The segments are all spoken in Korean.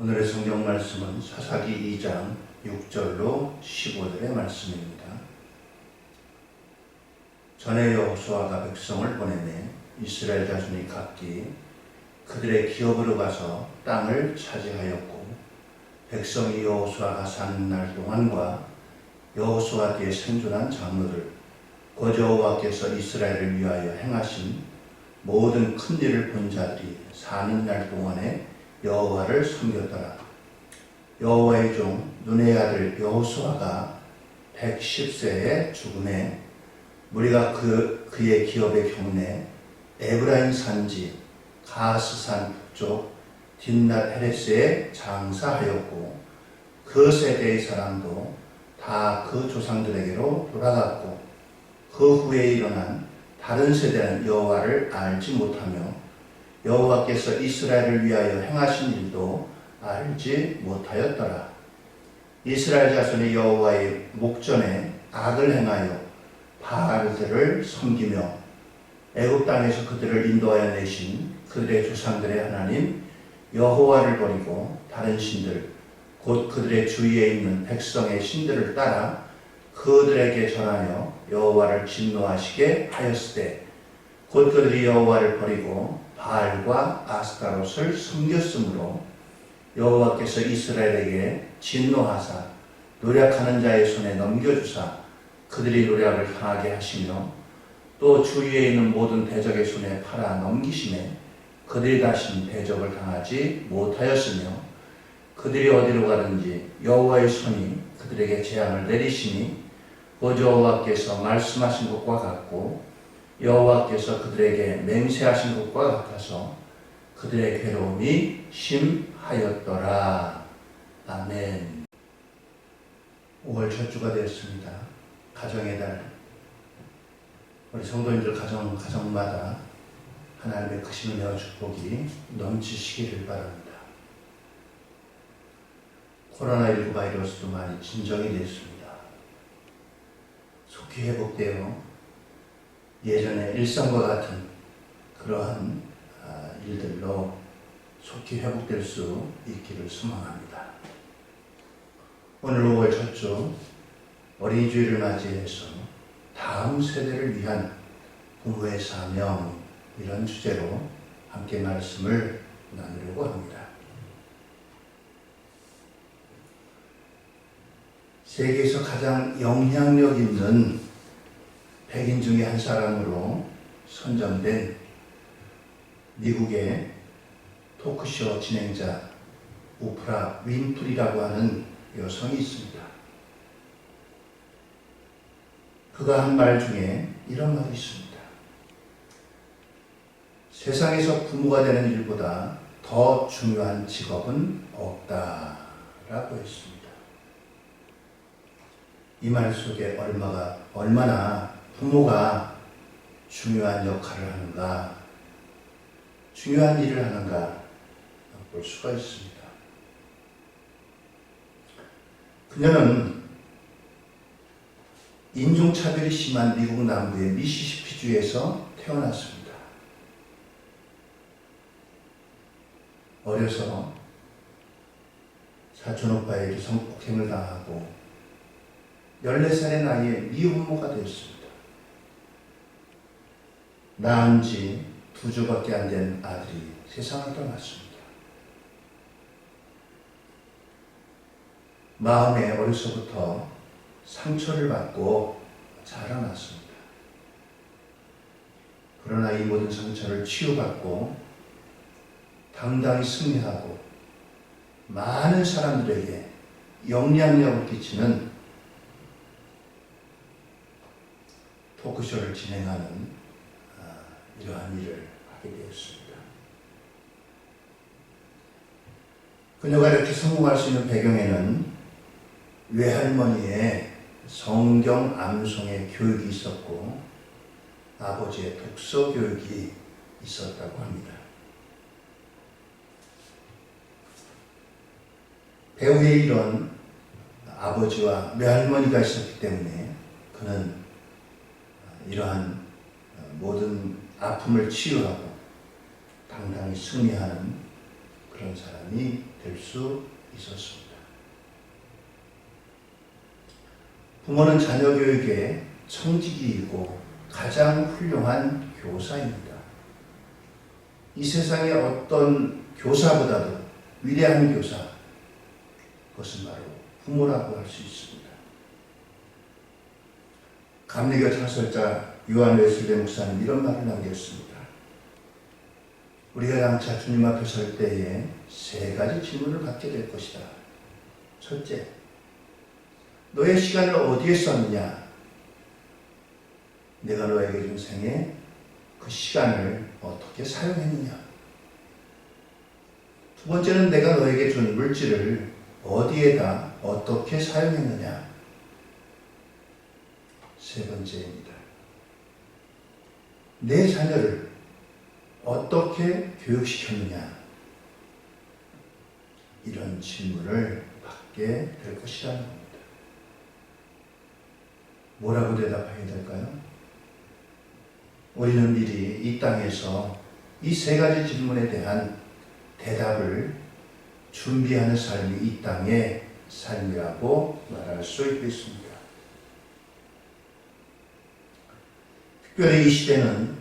오늘의 성경 말씀은 사사기 2장 6절로 15절의 말씀입니다. 전에 여호수아가 백성을 보내매 이스라엘 자손이 각기 그들의 기업으로 가서 땅을 차지하였고, 백성이 여호수아가 사는 날 동안과 여호수아 뒤에 생존한 장로들 곧 여호와께서 이스라엘을 위하여 행하신 모든 큰 일을 본 자들이 사는 날 동안에 여호와를 섬겼더라. 여호와의 종 눈의 아들 여호수아가 110세에 죽음에 무리가 그의 기업의 경내 에브라임 산지 가스산 북쪽 딘낫 헤레스에 장사하였고, 그 세대의 사람도 다 그 조상들에게로 돌아갔고, 그 후에 일어난 다른 세대는 여호와를 알지 못하며 여호와께서 이스라엘을 위하여 행하신 일도 알지 못하였더라. 이스라엘 자손이 여호와의 목전에 악을 행하여 바알들을 섬기며 애굽 땅에서 그들을 인도하여 내신 그들의 조상들의 하나님 여호와를 버리고 다른 신들 곧 그들의 주위에 있는 백성의 신들을 따라 그들에게 전하여 여호와를 진노하시게 하였으되, 곧 그들이 여호와를 버리고 바알과 아스타롯을 섬겼으므로 여호와께서 이스라엘에게 진노하사 노력하는 자의 손에 넘겨주사 그들이 노력을 강하게 하시며 또 주위에 있는 모든 대적의 손에 팔아 넘기심에 그들이 다신 대적을 당하지 못하였으며 그들이 어디로 가든지 여호와의 손이 그들에게 재앙을 내리시니 그 여호와께서 말씀하신 것과 같고 여호와께서 그들에게 맹세하신 것과 같아서 그들의 괴로움이 심하였더라. 아멘. 5월 첫 주가 되었습니다. 가정의 달. 우리 성도님들 가정마다 하나님의 크신 은혜와 축복이 넘치시기를 바랍니다. 코로나19 바이러스도 많이 진정이 됐습니다. 속히 회복되어 예전의 일상과 같은 그러한 일들로 속히 회복될 수 있기를 소망합니다. 오늘 5월 첫 주 어린이 주일을 맞이해서 다음 세대를 위한 부모의 사명, 이런 주제로 함께 말씀을 나누려고 합니다. 세계에서 가장 영향력 있는 백인 중에 한 사람으로 선정된 미국의 토크쇼 진행자 오프라 윈프리라고 하는 여성이 있습니다. 그가 한 말 중에 이런 말이 있습니다. 세상에서 부모가 되는 일보다 더 중요한 직업은 없다라고 했습니다. 이 말 속에 얼마나 부모가 중요한 역할을 하는가, 중요한 일을 하는가 볼 수가 있습니다. 그녀는 인종차별이 심한 미국 남부의 미시시피주에서 태어났습니다. 어려서 사촌오빠에게 성폭행을 당하고 14살의 나이에 미혼모가 되었습니다. 낳은 지 2주밖에 안 된 아들이 세상을 떠났습니다. 마음에 어려서부터 상처를 받고 자라났습니다. 그러나 이 모든 상처를 치유받고 당당히 승리하고 많은 사람들에게 영향력을 끼치는 토크쇼를 진행하는 이러한 일을 하게 되었습니다. 그녀가 이렇게 성공할 수 있는 배경에는 외할머니의 성경 암송의 교육이 있었고 아버지의 독서 교육이 있었다고 합니다. 배우의 이런 아버지와 외할머니가 있었기 때문에 그는 이러한 모든 아픔을 치유하고 당당히 승리하는 그런 사람이 될 수 있었습니다. 부모는 자녀 교육의 청지기이고 가장 훌륭한 교사입니다. 이 세상의 어떤 교사보다도 위대한 교사, 그것은 바로 부모라고 할 수 있습니다. 감리교 창설자 요한 웨슬리 목사는 이런 말을 남겼습니다. 우리가 장차 주님 앞에 설 때에 3가지 질문을 받게 될 것이다. 첫째, 너의 시간을 어디에 썼느냐? 내가 너에게 준 생에 그 시간을 어떻게 사용했느냐? 두 번째는 내가 너에게 준 물질을 어디에다 어떻게 사용했느냐? 세 번째입니다. 내 자녀를 어떻게 교육시켰느냐? 이런 질문을 받게 될 것이라는 겁니다. 뭐라고 대답해야 될까요? 우리는 미리 이 땅에서 이 3가지 질문에 대한 대답을 준비하는 삶이 이 땅의 삶이라고 말할 수 있겠습니다. 특별히 이 시대는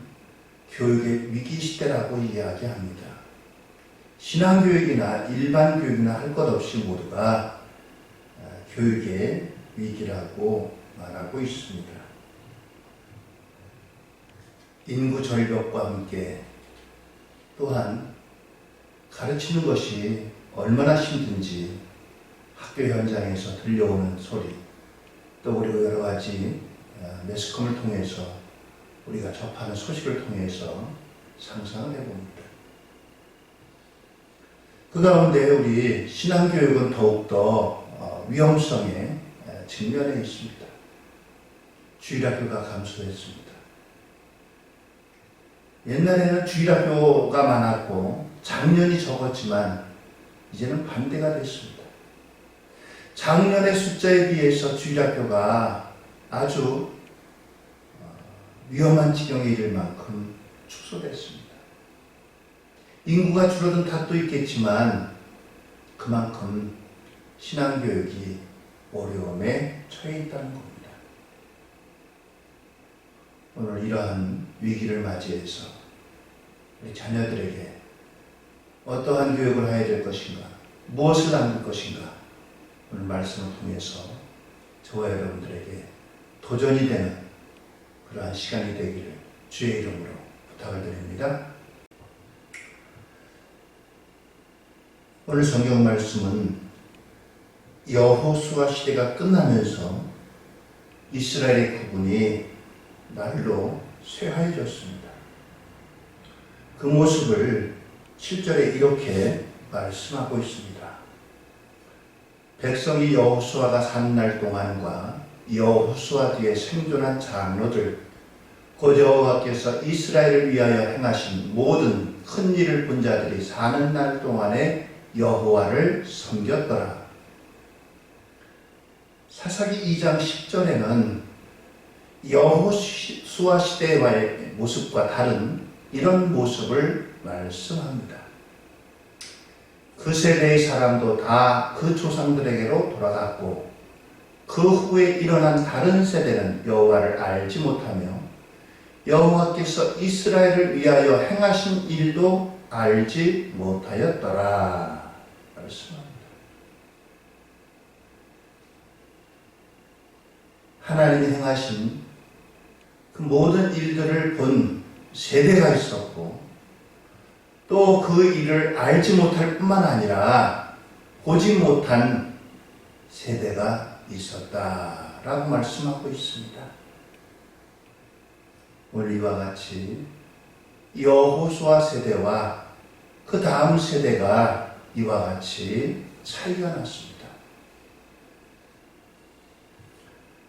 교육의 위기 시대라고 이야기합니다. 신앙교육이나 일반 교육이나 할 것 없이 모두가 교육의 위기라고 말하고 있습니다. 인구 절벽과 함께 또한 가르치는 것이 얼마나 힘든지 학교 현장에서 들려오는 소리, 또 그리고 여러 가지 매스컴을 통해서 우리가 접하는 소식을 통해서 상상을 해봅니다. 그 가운데 우리 신앙교육은 더욱더 위험성에 직면해 있습니다. 주일학교가 감소했습니다. 옛날에는 주일학교가 많았고 작년이 적었지만 이제는 반대가 됐습니다. 작년의 숫자에 비해서 주일학교가 아주 위험한 지경에 이를 만큼 축소됐습니다. 인구가 줄어든 탓도 있겠지만 그만큼 신앙교육이 어려움에 처해 있다는 겁니다. 오늘 이러한 위기를 맞이해서 우리 자녀들에게 어떠한 교육을 해야 될 것인가, 무엇을 남길 것인가, 오늘 말씀을 통해서 저와 여러분들에게 도전이 되는 그러한 시간이 되기를 주의 이름으로 부탁을 드립니다. 오늘 성경 말씀은 여호수아 시대가 끝나면서 이스라엘의 구분이 날로 쇠하여졌습니다. 그 모습을 7절에 이렇게 말씀하고 있습니다. 백성이 여호수아가 산 날 동안과 여호수아 뒤에 생존한 장로들 곧 여호와께서 이스라엘을 위하여 행하신 모든 큰 일을 본 자들이 사는 날 동안에 여호와를 섬겼더라. 사사기 2장 10절에는 여호수아 시대와의 모습과 다른 이런 모습을 말씀합니다. 그 세대의 사람도 다 그 조상들에게로 돌아갔고 그 후에 일어난 다른 세대는 여호와를 알지 못하며 여호와께서 이스라엘을 위하여 행하신 일도 알지 못하였더라. 말씀합니다. 하나님이 행하신 그 모든 일들을 본 세대가 있었고 또 그 일을 알지 못할 뿐만 아니라 보지 못한 세대가 있었다라고 말씀하고 있습니다. 오늘 이와 같이 여호수아 세대와 그 다음 세대가 이와 같이 차이가 났습니다.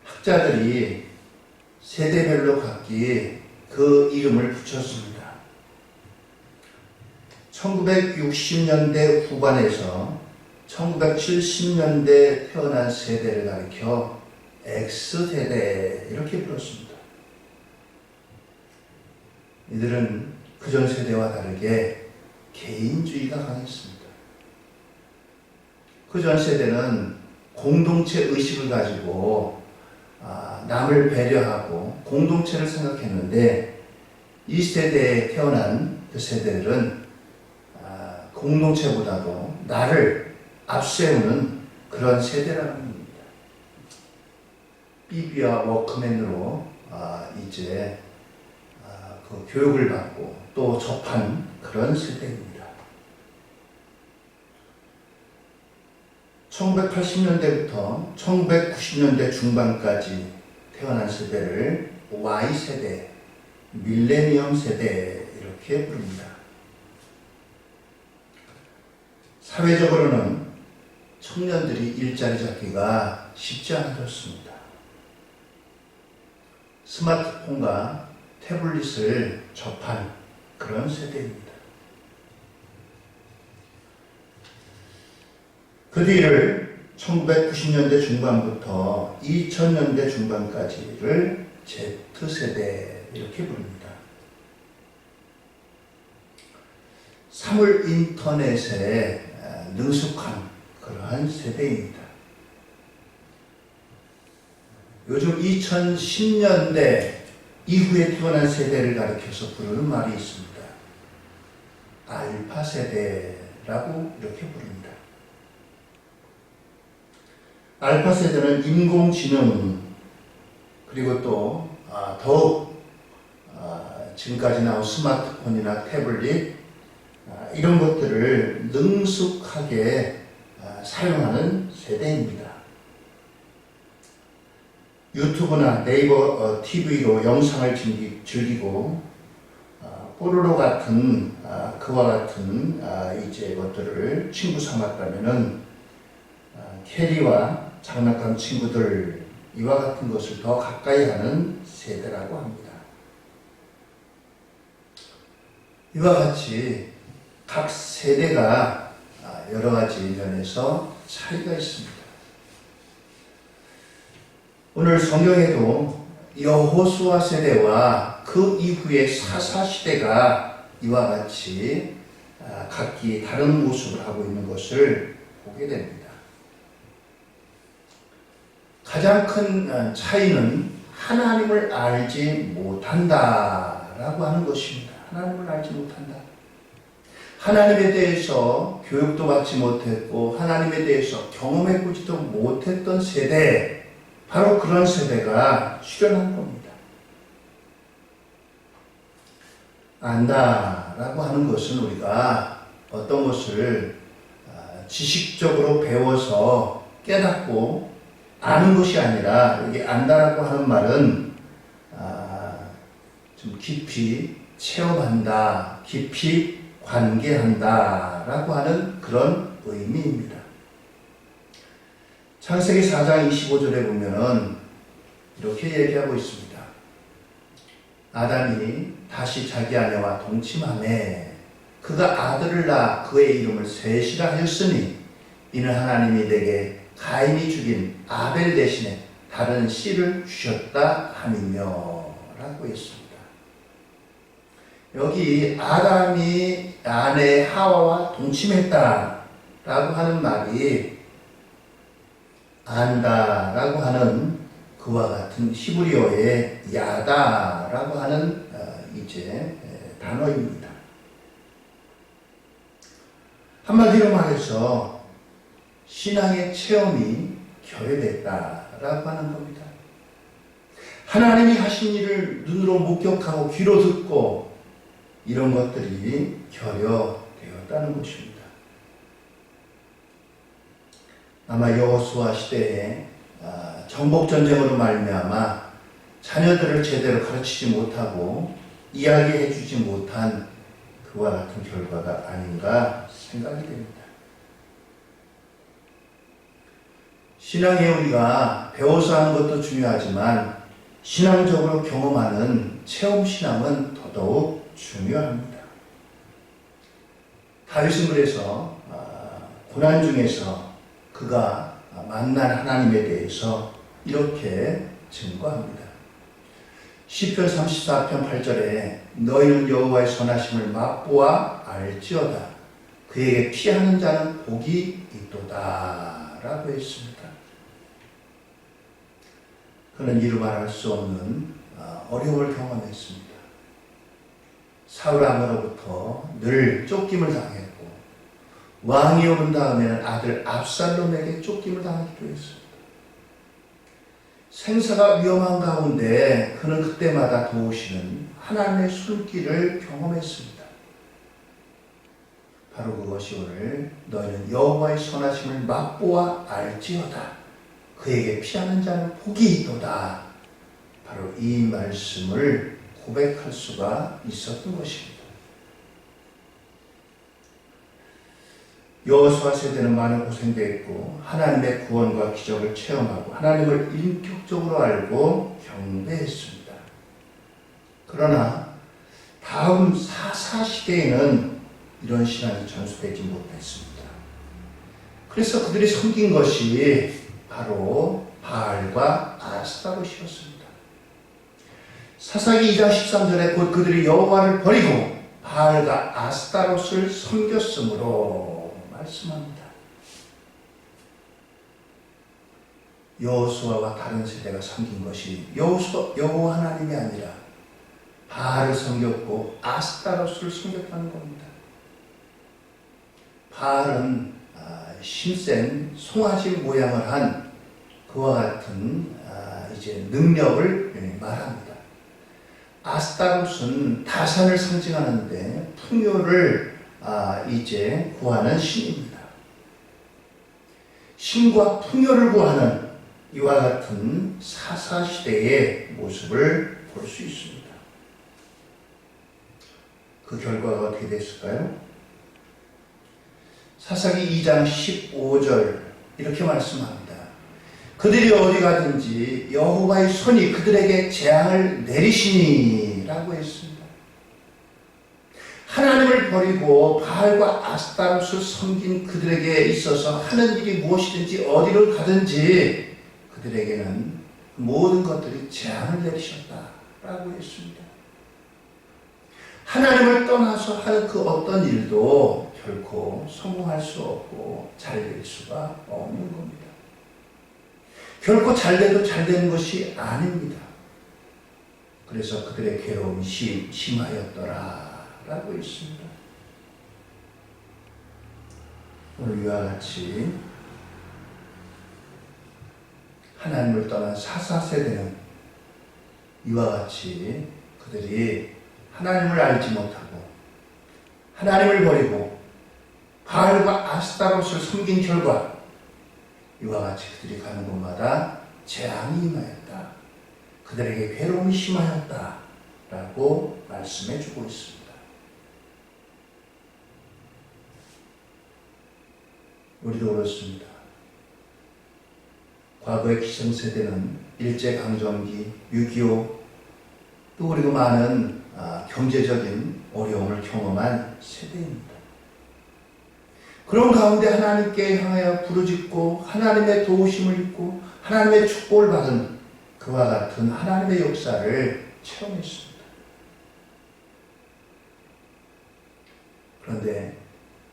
학자들이 세대별로 각기 그 이름을 붙였습니다. 1960년대 후반에서 1970년대 태어난 세대를 가리켜 X세대 이렇게 불렀습니다. 이들은 그전 세대와 다르게 개인주의가 강했습니다. 그전 세대는 공동체 의식을 가지고 남을 배려하고 공동체를 생각했는데 이 세대에 태어난 그 세대들은 공동체보다도 나를 앞세우는 그런 세대라는 겁니다. 비비와 워크맨으로 이제 그 교육을 받고 또 접한 그런 세대입니다. 1980년대부터 1990년대 중반까지 태어난 세대를 Y세대, 밀레니엄 세대 이렇게 부릅니다. 사회적으로는 청년들이 일자리 잡기가 쉽지 않아졌습니다. 스마트폰과 태블릿을 접한 그런 세대입니다. 그 뒤를 1990년대 중반부터 2000년대 중반까지를 Z세대 이렇게 부릅니다. 사물 인터넷에 능숙한 그러한 세대입니다. 요즘 2010년대 이후에 태어난 세대를 가리켜서 부르는 말이 있습니다. 알파 세대라고 이렇게 부릅니다. 알파 세대는 인공지능 그리고 또 더욱 지금까지 나온 스마트폰이나 태블릿 이런 것들을 능숙하게 사용하는 세대입니다. 유튜브나 네이버 TV로 영상을 즐기고 뽀로로 같은 그와 같은 이제 것들을 친구 삼았다면은 캐리와 장난감 친구들 이와 같은 것을 더 가까이 하는 세대라고 합니다. 이와 같이 각 세대가 여러 가지 면에서 차이가 있습니다. 오늘 성경에도 여호수아 세대와 그 이후의 사사시대가 이와 같이 각기 다른 모습을 하고 있는 것을 보게 됩니다. 가장 큰 차이는 하나님을 알지 못한다라고 하는 것입니다. 하나님을 알지 못한다. 하나님에 대해서 교육도 받지 못했고 하나님에 대해서 경험해보지도 못했던 세대, 바로 그런 세대가 출현한 겁니다. 안다라고 하는 것은 우리가 어떤 것을 지식적으로 배워서 깨닫고 아는 것이 아니라, 여기 안다라고 하는 말은 좀 깊이 체험한다, 깊이 관계한다 라고 하는 그런 의미입니다. 창세기 4장 25절에 보면은 이렇게 얘기하고 있습니다. 아담이 다시 자기 아내와 동침하매 그가 아들을 낳아 그의 이름을 셋이라 하였으니 이는 하나님이 내게 가인이 죽인 아벨 대신에 다른 씨를 주셨다 함이며 라고 했습니다. 여기 아담이 아내 하와와 동침했다 라고 하는 말이 안다 라고 하는 그와 같은 히브리어의 야다 라고 하는 이제 단어입니다. 한마디로 말해서 신앙의 체험이 결여됐다라고 하는 겁니다. 하나님이 하신 일을 눈으로 목격하고 귀로 듣고 이런 것들이 결여되었다는 것입니다. 아마 여호수아 시대에 정복전쟁으로 말미암아 자녀들을 제대로 가르치지 못하고 이야기해 주지 못한 그와 같은 결과가 아닌가 생각이 됩니다. 신앙에 우리가 배워서 하는 것도 중요하지만 신앙적으로 경험하는 체험신앙은 더더욱 중요합니다. 다윗은 그래서 고난 중에서 그가 만난 하나님에 대해서 이렇게 증거합니다. 시편 34편 8절에 너희는 여호와의 선하심을 맛보아 알지어다. 그에게 피하는 자는 복이 있도다 라고 했습니다. 그는 이루 말할 수 없는 어려움을 경험했습니다. 사울 왕으로부터 늘 쫓김을 당했고 왕이 오른 다음에는 아들 압살롬에게 쫓김을 당하기도 했습니다. 생사가 위험한 가운데 그는 그때마다 도우시는 하나님의 손길을 경험했습니다. 바로 그것이 오늘 너희는 여호와의 선하심을 맛보아 알지어다. 그에게 피하는 자는 복이 있도다. 바로 이 말씀을 고백할 수가 있었던 것입니다. 여호수아 세대는 많은 고생되었고 하나님의 구원과 기적을 체험하고 하나님을 인격적으로 알고 경배했습니다. 그러나 다음 사사시대에는 이런 신앙이 전수되지 못했습니다. 그래서 그들이 섬긴 것이 바로 바알과 아스타롯이었습니다. 사사기 2장 13절에 곧 그들이 여호와를 버리고 바알과 아스타롯을 섬겼으므로 말씀합니다. 여호수아와 다른 세대가 섬긴 것이 여호와 하나님이 아니라 바알을 섬겼고 아스타롯을 섬겼다는 겁니다. 바알은 힘센 송아지 모양을 한 그와 같은 이제 능력을 말합니다. 아스타롯은 다산을 상징하는데 풍요를 이제 구하는 신입니다. 신과 풍요를 구하는 이와 같은 사사시대의 모습을 볼 수 있습니다. 그 결과가 어떻게 됐을까요? 사사기 2장 15절 이렇게 말씀합니다. 그들이 어디 가든지 여호와의 손이 그들에게 재앙을 내리시니 라고 했습니다. 하나님을 버리고 바알과 아스타롯을 섬긴 그들에게 있어서 하는 일이 무엇이든지 어디를 가든지 그들에게는 모든 것들이 재앙을 내리셨다라고 했습니다. 하나님을 떠나서 하는 그 어떤 일도 결코 성공할 수 없고 잘 될 수가 없는 겁니다. 결코 잘 돼도 잘 되는 것이 아닙니다. 그래서 그들의 괴로움이 심하였더라 라고 있습니다. 오늘 이와 같이 하나님을 떠난 사사세대는 이와 같이 그들이 하나님을 알지 못하고 하나님을 버리고 바알과 아스타롯을 섬긴 결과 이와 같이 그들이 가는 곳마다 재앙이 임하였다. 그들에게 괴로움이 심하였다. 라고 말씀해 주고 있습니다. 우리도 그렇습니다. 과거의 기성세대는 일제강점기, 6.25 또 그리고 많은 경제적인 어려움을 경험한 세대입니다. 그런 가운데 하나님께 향하여 부르짖고 하나님의 도우심을 입고 하나님의 축복을 받은 그와 같은 하나님의 역사를 체험했습니다. 그런데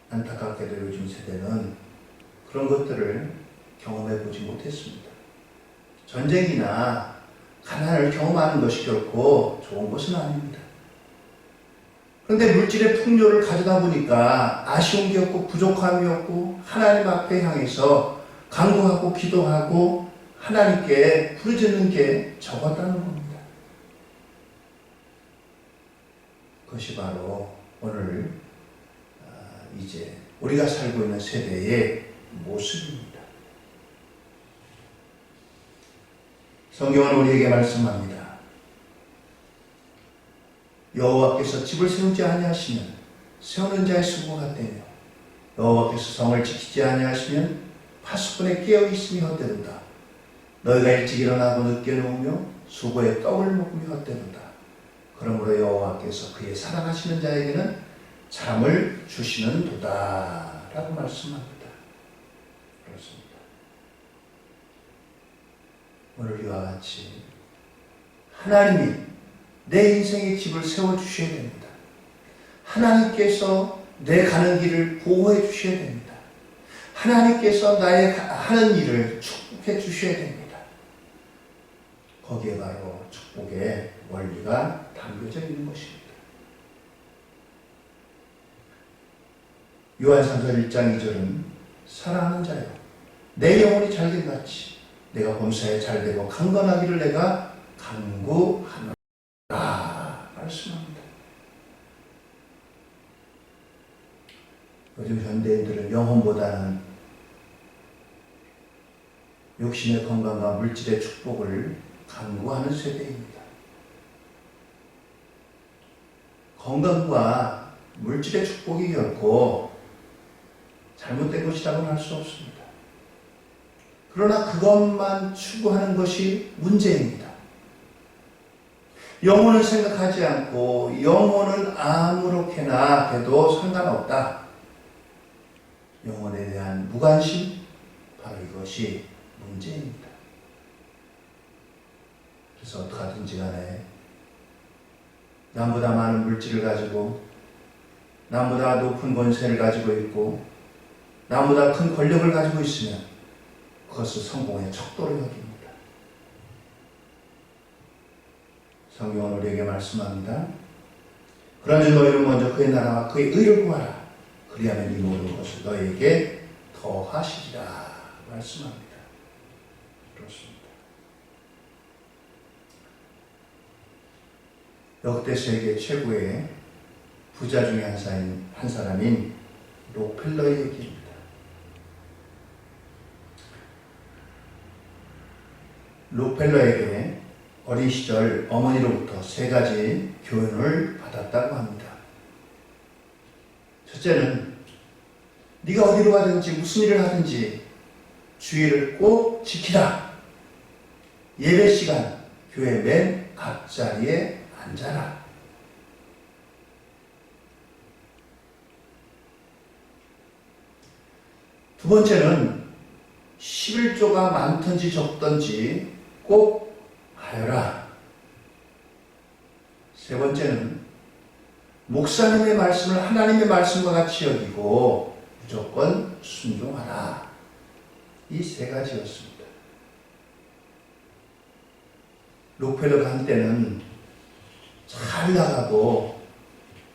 안타깝게도 요즘 세대는 그런 것들을 경험해 보지 못했습니다. 전쟁이나 가난을 경험하는 것이 결코 좋은 것은 아닙니다. 그런데 물질의 풍요를 가져다 보니까 아쉬운 게 없고 부족함이 없고 하나님 앞에 향해서 간구하고 기도하고 하나님께 부르짖는 게 적었다는 겁니다. 그것이 바로 오늘 이제 우리가 살고 있는 세대의 모습입니다. 성경은 우리에게 말씀합니다. 여호와께서 집을 세우지 아니하시면 세우는 자의 수고가 헛되며 여호와께서 성을 지키지 아니하시면 파수꾼의 깨어 있음이 헛되도다. 너희가 일찍 일어나고 늦게 누우며 수고의 떡을 먹으며 헛되도다. 그러므로 여호와께서 그의 사랑하시는 자에게는 잠을 주시는 도다 라고 말씀합니다. 그렇습니다. 오늘 이와 같이 하나님이 내 인생의 집을 세워주셔야 됩니다. 하나님께서 내 가는 길을 보호해 주셔야 됩니다. 하나님께서 나의 하는 일을 축복해 주셔야 됩니다. 거기에 바로 축복의 원리가 담겨져 있는 것입니다. 요한상서 1장 2절은 사랑하는 자여 내 영혼이 잘된 같이 내가 범사에 잘되고 강건하기를 내가 간구하노라 말씀합니다. 요즘 현대인들은 영혼보다는 육신의 건강과 물질의 축복을 간구하는 세대입니다. 건강과 물질의 축복이 결코 잘못된 것이라고는 할 수 없습니다. 그러나 그것만 추구하는 것이 문제입니다. 영혼을 생각하지 않고 영혼은 아무렇게나 해도 상관없다. 영혼에 대한 무관심, 바로 이것이 문제입니다. 그래서 어떡하든지 간에 남보다 많은 물질을 가지고 남보다 높은 권세를 가지고 있고 남보다 큰 권력을 가지고 있으면 그것을 성공의 척도로 여깁니다. 성경은 우리에게 말씀합니다. 그러나 너희는 먼저 그의 나라와 그의 의를 구하라. 그리하면 이 모든 것을 너희에게 더하시리라 말씀합니다. 그렇습니다. 역대 세계 최고의 부자 중에 한 사람인 록펠러의 얘기입니다. 록펠러에게 어린 시절 어머니로부터 3가지 교훈을 받았다고 합니다. 첫째는 네가 어디로 가든지 무슨 일을 하든지 주의를 꼭 지키라. 예배 시간 교회 맨 앞자리에 앉아라. 두 번째는 11조가 많든지 적든지 꼭 하여라. 세 번째는 목사님의 말씀을 하나님의 말씀과 같이 여기고 무조건 순종하라. 이 3가지였습니다. 록펠러가 한때는 잘 나가고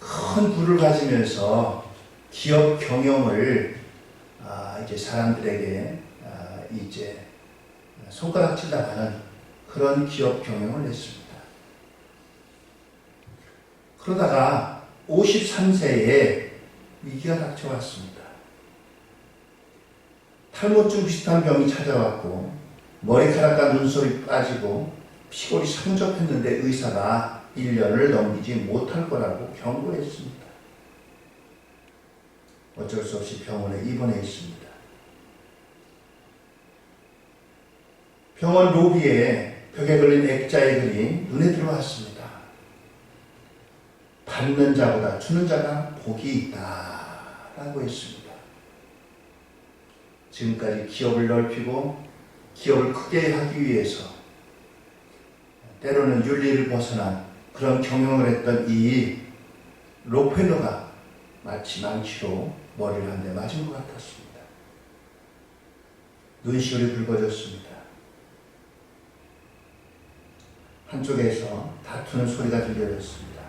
큰 부를 가지면서 기업 경영을 이제 사람들에게 이제 손가락질 나가는 그런 기업 경영을 했습니다. 그러다가 53세에 위기가 닥쳐왔습니다. 탈모증 비슷한 병이 찾아왔고 머리카락과 눈썹이 빠지고 피골이 상접했는데 의사가 1년을 넘기지 못할 거라고 경고했습니다. 어쩔 수 없이 병원에 입원해 있습니다. 병원 로비에 벽에 걸린 액자의 글이 눈에 들어왔습니다. 받는 자보다 주는 자가 복이 있다 라고 했습니다. 지금까지 기업을 넓히고 기업을 크게 하기 위해서 때로는 윤리를 벗어난 그런 경영을 했던 이 록펠러가 마치 망치로 머리를 한 대 맞은 것 같았습니다. 눈시울이 붉어졌습니다. 한쪽에서 다투는 소리가 들려졌습니다.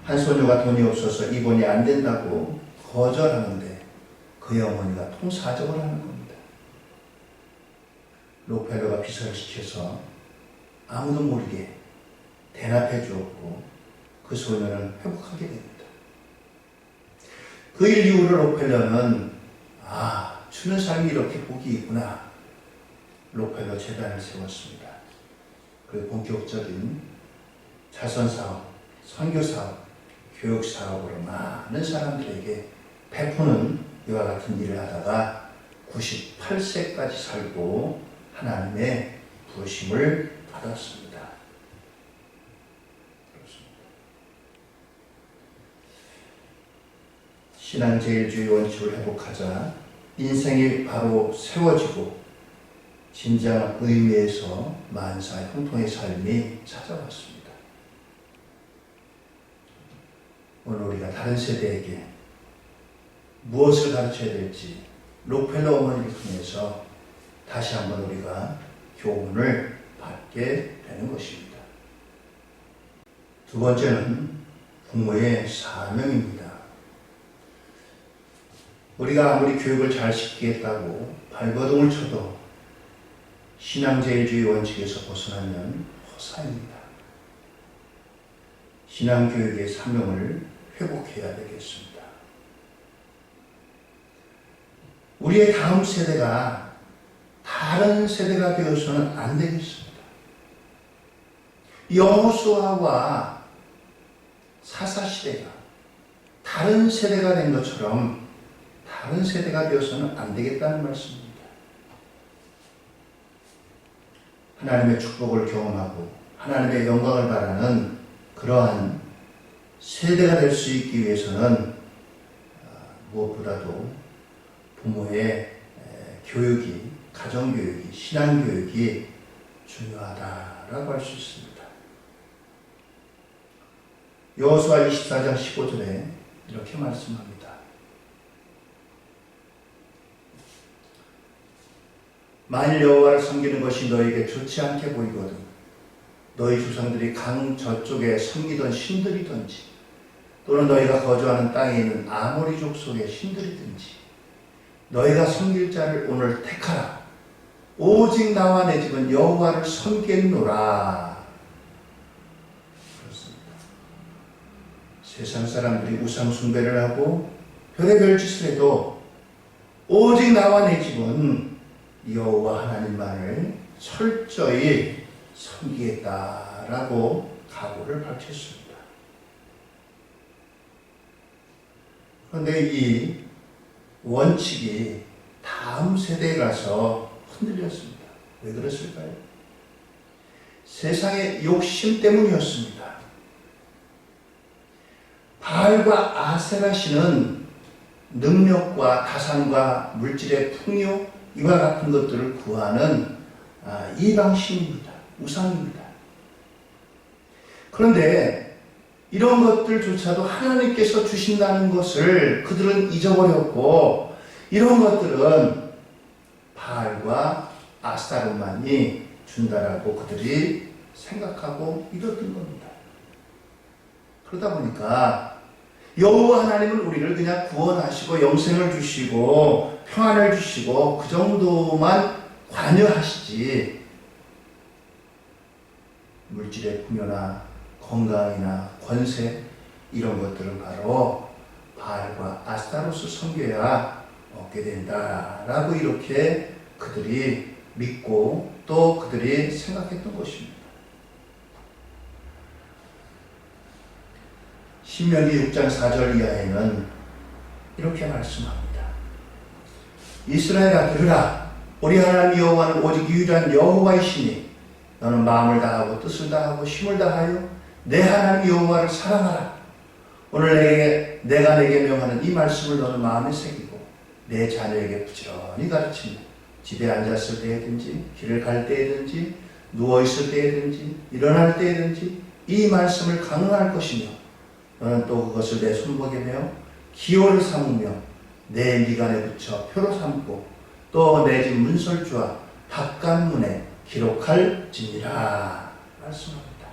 한 소녀가 돈이 없어서 입원이 안 된다고 거절하는데 그의 어머니가 통사적을 하는 겁니다. 록펠러가 비서를 시켜서 아무도 모르게 대납해 주었고 그 소녀는 회복하게 됩니다. 그 일 이후로 록펠러는 주는 삶이 이렇게 복이 있구나. 록펠러 재단을 세웠습니다. 그 본격적인 자선사업, 선교사업, 교육사업으로 많은 사람들에게 베푸는 이와 같은 일을 하다가 98세까지 살고 하나님의 부르심을 받았습니다. 그렇습니다. 신앙제일주의 원칙을 회복하자 인생이 바로 세워지고 진정한 의미에서 만사 형통의 삶이 찾아왔습니다. 오늘 우리가 다른 세대에게 무엇을 가르쳐야 될지 록펠러 어머니를 통해서 다시 한번 우리가 교훈을 받게 되는 것입니다. 두 번째는 부모의 사명입니다. 우리가 아무리 교육을 잘 시키겠다고 발버둥을 쳐도 신앙제일주의 원칙에서 벗어나면 허사입니다. 신앙교육의 사명을 회복해야 되겠습니다. 우리의 다음 세대가 다른 세대가 되어서는 안 되겠습니다. 여호수아와 사사시대가 다른 세대가 된 것처럼 다른 세대가 되어서는 안 되겠다는 말씀입니다. 하나님의 축복을 경험하고 하나님의 영광을 바라는 그러한 세대가 될 수 있기 위해서는 무엇보다도 부모의 교육이, 가정교육이, 신앙교육이 중요하다라고 할 수 있습니다. 여호수아 24장 15절에 이렇게 말씀합니다. 만일 여호와를 섬기는 것이 너에게 좋지 않게 보이거든 너희 조상들이 강 저쪽에 섬기던 신들이든지 또는 너희가 거주하는 땅에 있는 아모리 족속의 신들이든지 너희가 섬길 자를 오늘 택하라. 오직 나와 내 집은 여호와를 섬기노라. 그렇습니다. 세상 사람들이 우상 숭배를 하고 별의별 짓을 해도 오직 나와 내 집은 여호와 하나님만을 철저히 섬기겠다라고 각오를 밝혔습니다. 그런데 이 원칙이 다음 세대에 가서 흔들렸습니다. 왜 그랬을까요? 세상의 욕심 때문이었습니다. 바알과 아세라 신은 능력과 가산과 물질의 풍요 이와 같은 것들을 구하는 이방신입니다. 우상입니다. 그런데 이런 것들조차도 하나님께서 주신다는 것을 그들은 잊어버렸고, 이런 것들은 바알과 아스타롯만이 준다라고 그들이 생각하고 믿었던 겁니다. 그러다 보니까 여호와 하나님은 우리를 그냥 구원하시고 영생을 주시고 평안을 주시고 그 정도만 관여하시지, 물질의 풍요나 건강이나 권세 이런 것들은 바로 바알과 아스타롯을 섬겨야 얻게 된다라고 이렇게 그들이 믿고 또 그들이 생각했던 것입니다. 신명기 6장 4절 이하에는 이렇게 말씀합니다. 이스라엘아 들으라. 우리 하나님 여호와는 오직 유일한 여호와이시니 너는 마음을 다하고 뜻을 다하고 힘을 다하여 내 하나님 여호와를 사랑하라. 오늘 내가 내게 명하는 이 말씀을 너는 마음에 새기고 내 자녀에게 부지런히 가르치며 집에 앉았을 때든지 길을 갈 때든지 누워있을 때든지 일어날 때든지 이 말씀을 강론할 것이며 너는 또 그것을 내 손목에 메어 기호를 삼으며 내 미간에 붙여 표로 삼고 또 내 집 문설주와 바깥문에 기록할지니라 말씀합니다.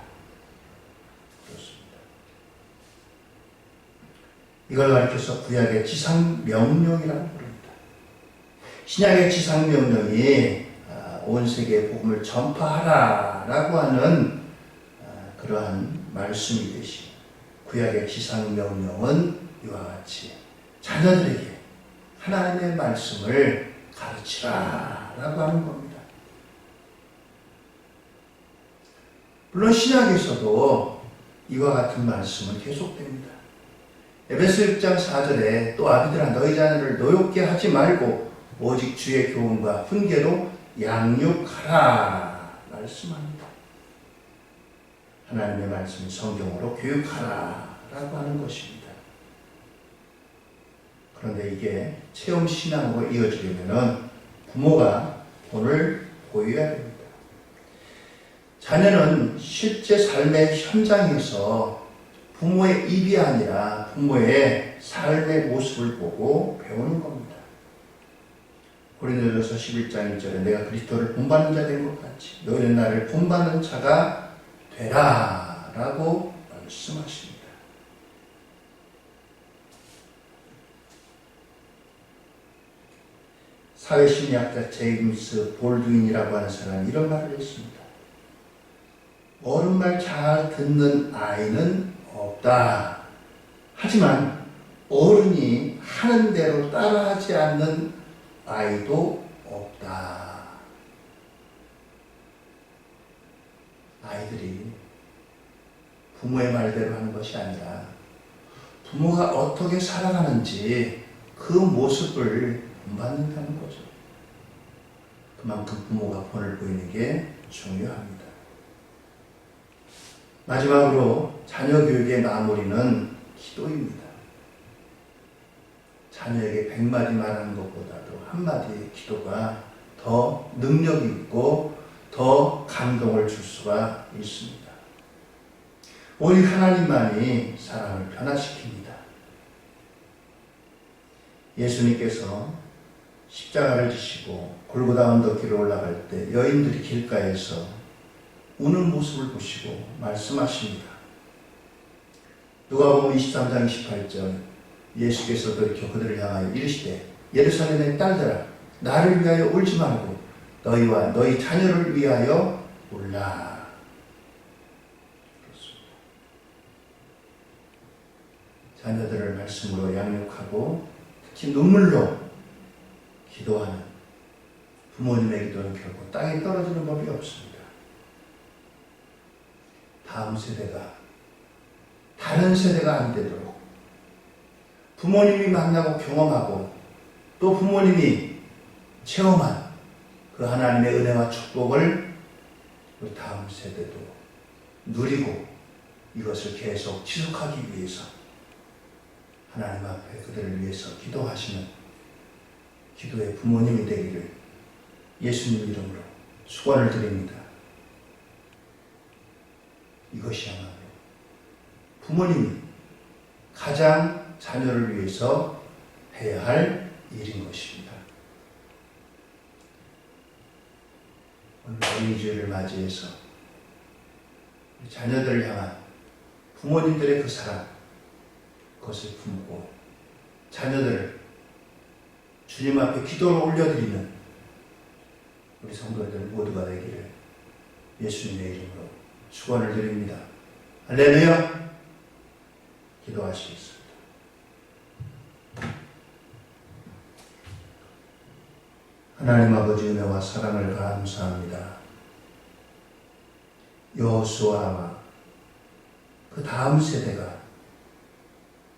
그렇습니다. 이걸 가리켜서 구약의 지상명령이라고 부릅니다. 신약의 지상명령이 온 세계에 복음을 전파하라라고 하는 그러한 말씀이 되시, 구약의 지상명령은 이와 같이 자녀들에게 하나님의 말씀을 가르치라라고 하는 겁니다. 물론 신약에서도 이와 같은 말씀은 계속됩니다. 에베소 6장 4절에 또 아비들아 너희 자녀를 노엽게 하지 말고 오직 주의 교훈과 훈계로 양육하라 말씀합니다. 하나님의 말씀을 성경으로 교육하라라고 하는 것입니다. 그런데 이게 체험 신앙으로 이어지려면 부모가 본을 보여야 됩니다. 자녀는 실제 삶의 현장에서 부모의 입이 아니라 부모의 삶의 모습을 보고 배우는 겁니다. 고린도전서 11장 1절에 내가 그리스도를 본받는 자 된 것 같이 너희는 나를 본받는 자가 되라 라고 말씀하십니다. 사회심리학자 제임스 볼드윈이라고 하는 사람이 이런 말을 했습니다. 어른 말 잘 듣는 아이는 없다. 하지만 어른이 하는 대로 따라하지 않는 아이도 없다. 아이들이 부모의 말대로 하는 것이 아니라 부모가 어떻게 살아가는지 그 모습을 본받는다는 거죠. 그만큼 부모가 본을 보이는 게 중요합니다. 마지막으로 자녀 교육의 마무리는 기도입니다. 자녀에게 100마디 말하는 것보다도 한마디의 기도가 더 능력이 있고 더 감동을 줄 수가 있습니다. 오직 하나님만이 사람을 변화시킵니다. 예수님께서 십자가를 지시고 골고다 언덕길을 올라갈 때 여인들이 길가에서 우는 모습을 보시고 말씀하십니다. 누가복음 23장 28절 예수께서 돌이켜 그들을 향하여 이르시되 예루살렘의 딸들아 나를 위하여 울지 말고 너희와 너희 자녀를 위하여 울라. 그렇습니다. 자녀들을 말씀으로 양육하고 특히 눈물로 기도하는 부모님의 기도는 결코 땅에 떨어지는 법이 없습니다. 다음 세대가 다른 세대가 안 되도록 부모님이 만나고 경험하고 또 부모님이 체험한 그 하나님의 은혜와 축복을 우리 다음 세대도 누리고 이것을 계속 지속하기 위해서 하나님 앞에 그들을 위해서 기도하시는 기도의 부모님이 되기를 예수님 이름으로 축원을 드립니다. 이것이야말로 부모님이 가장 자녀를 위해서 해야 할 일인 것입니다. 오늘 어린이주일을 맞이해서 자녀들을 향한 부모님들의 그 사랑, 그것을 품고 자녀들을 주님 앞에 기도로 올려드리는 우리 성도들 모두가 되기를 예수님의 이름으로 축원을 드립니다. 할렐루야! 기도하시겠습니다. 하나님 아버지 은혜와 사랑을 감사합니다. 여호수아와 그 다음 세대가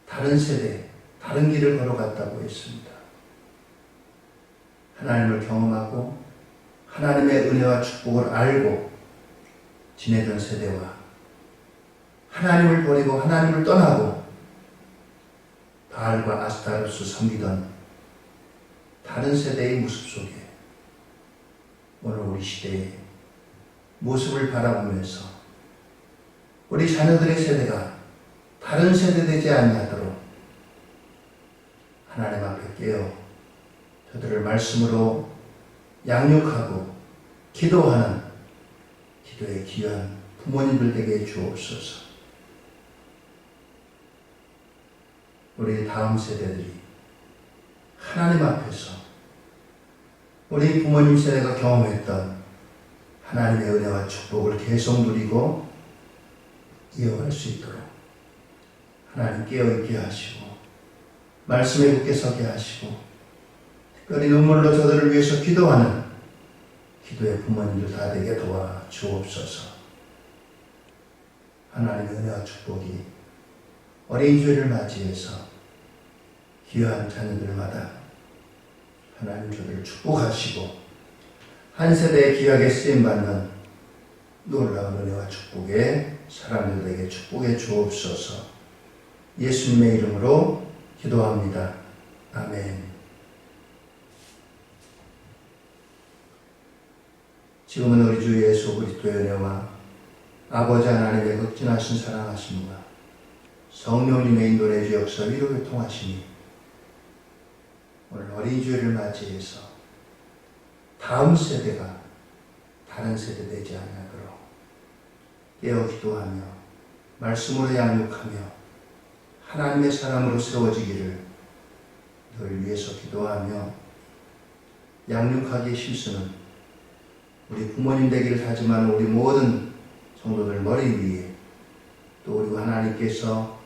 다른 세대, 다른 길을 걸어갔다고 했습니다. 하나님을 경험하고 하나님의 은혜와 축복을 알고 지내던 세대와 하나님을 버리고 하나님을 떠나고 바알과 아스타로스 섬기던 다른 세대의 모습 속에 오늘 우리 시대의 모습을 바라보면서 우리 자녀들의 세대가 다른 세대 되지 아니하도록 하나님 앞에 깨어 저들을 말씀으로 양육하고 기도하는 기도의 귀한 부모님들 되게 주옵소서. 우리 다음 세대들이 하나님 앞에서 우리 부모님 세대가 경험했던 하나님의 은혜와 축복을 계속 누리고 이어갈 수 있도록 하나님 깨어있게 하시고 말씀에 굳게 서게 하시고 특별히 눈물로 저들을 위해서 기도하는 기도의 부모님들 다 되게 도와 주옵소서. 하나님의 은혜와 축복이 어린이주일을 맞이해서 귀한 자녀들마다 하나님 저들을 축복하시고 한 세대에 귀하게 쓰임받는 놀라운 은혜와 축복에 사람들에게 축복해 주옵소서. 예수님의 이름으로 기도합니다. 아멘. 지금은 우리 주 예수 그리스도의 은혜와 아버지 하나님의 극진하신 사랑하심과 성령님의 인도의 주 역사 위로 교통하시니 오늘 어린이주일을 맞이해서 다음 세대가 다른 세대 되지 않도록 깨어 기도하며 말씀으로 양육하며 하나님의 사람으로 세워지기를 늘 위해서 기도하며 양육하기에 힘쓰는 우리 부모님 되기를 다짐하는 우리 모든 성도들 머리 위에 또 우리 하나님께서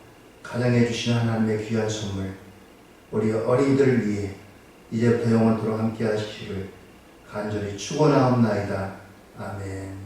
가정해 주신 하나님의 귀한 선물 우리 어린이들 위해 이제부터 영원토록 함께 하시기를 간절히 축원하옵나이다. 아멘.